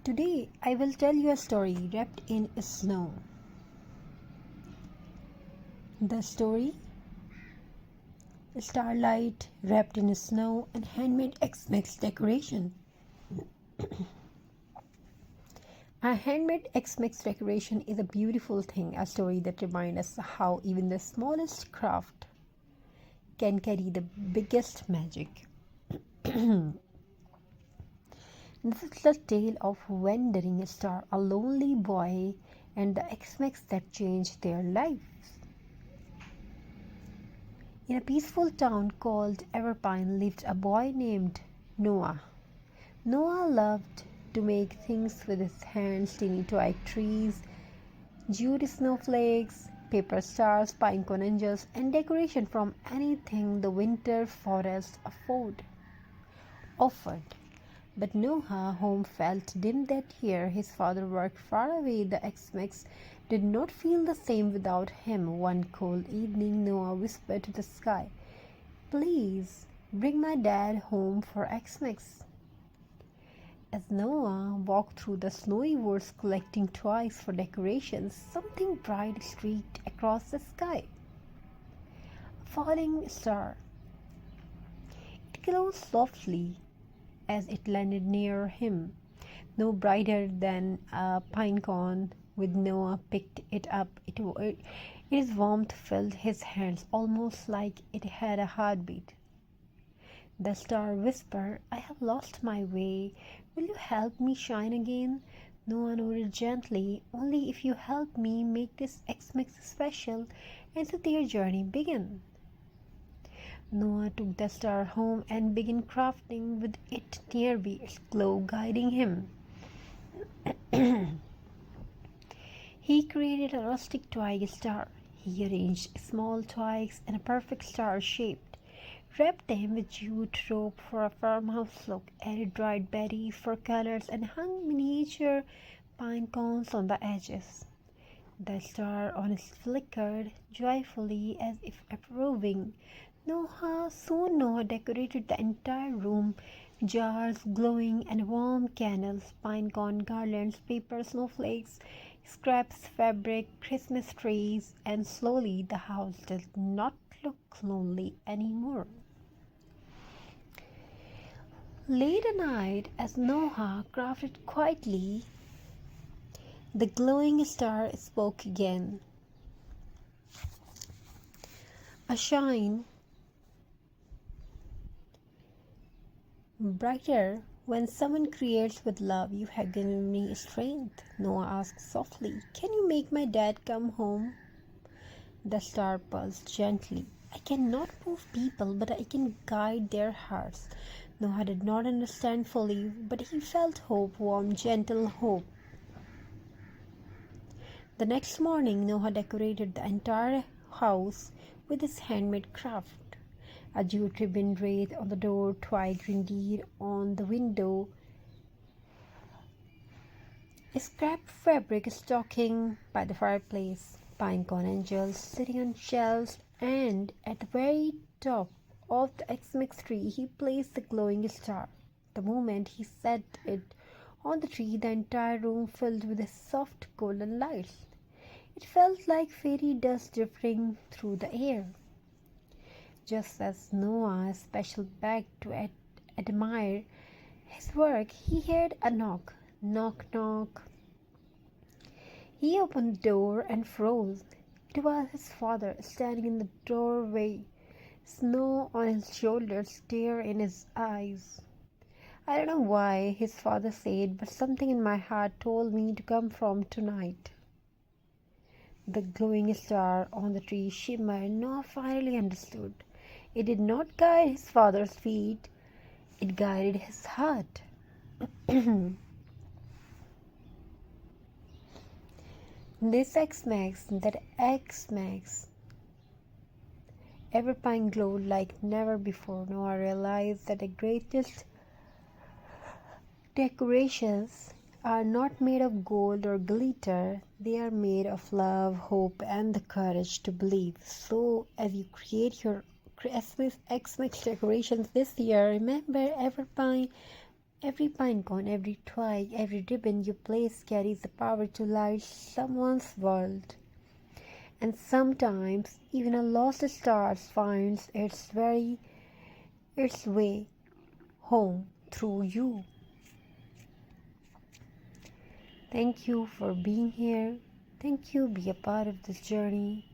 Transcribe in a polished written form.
Today I will tell you a story wrapped in snow. The story Starlight wrapped in snow and handmade Xmas decoration. A handmade Xmas decoration is a beautiful thing, a story that reminds us how even the smallest craft can carry the biggest magic. This is the tale of Wandering Star, a lonely boy, and the Xmas that changed their lives. In a peaceful town called Evergreen lived a boy named Noah. Noah loved to make things with his hands: tiny toy trees, jute snowflakes, paper stars, pinecone angels, and decoration from anything the winter forest offered. But Noah's home felt dim that year. His father worked far away. The Xmas did not feel the same without him. One cold evening, Noah whispered to the sky, "Please bring my dad home for Xmas." As Noah walked through the snowy woods collecting toys for decorations, something bright streaked across the sky. A falling star. It glowed softly as it landed near him, no brighter than a pinecone. When Noah picked it up, its warmth filled his hands almost like it had a heartbeat. The star whispered, "I have lost my way. Will you help me shine again?" Noah nodded gently. "Only if you help me make this Xmas special." And so their journey began. Noah took the star home and began crafting with it nearby, its glow guiding him. He created a rustic twig star. He arranged small twigs in a perfect star shape, wrapped them with jute rope for a farmhouse look, added dried berries for colors, and hung miniature pine cones on the edges. The star on it flickered joyfully as if approving. Soon Noah decorated the entire room, jars glowing and warm candles, pinecone garlands, paper snowflakes, scraps fabric, Christmas trees, and slowly the house did not look lonely anymore. Late at night, as Noah crafted quietly, the glowing star spoke again. A shine brighter when someone creates with love. "You have given me strength," Noah asked softly. "Can you make my dad come home?" The star pulsed gently. "I cannot move people, but I can guide their hearts." Noah did not understand fully, but he felt hope, warm, gentle hope. The next morning, Noah decorated the entire house with his handmade craft. A jute ribbon wreath on the door, twig reindeer on the window, a scrap fabric stocking by the fireplace, pinecone angels sitting on shelves, and at the very top of the Xmas tree he placed the glowing star. The moment he set it on the tree, the entire room filled with a soft golden light. It felt like fairy dust drifting through the air. Just as Noah special back to admire his work, he heard a knock. Knock, knock. He opened the door and froze. It was his father standing in the doorway, snow on his shoulders, tear in his eyes. "I don't know why," his father said, "but something in my heart told me to come from tonight." The glowing star on the tree shimmered. Noah finally understood. It did not guide his father's feet, it guided his heart. This Xmas, that Xmas, Everpine glowed like never before. Noah realized that the greatest decorations are not made of gold or glitter. They are made of love, hope, and the courage to believe. So, as you create your Xmas decorations this year, remember Everpine Every pinecone, every twig, every ribbon you place carries the power to light someone's world. And sometimes even a lost star finds its way home through you. Thank you for being here. Thank you. Be a part of this journey.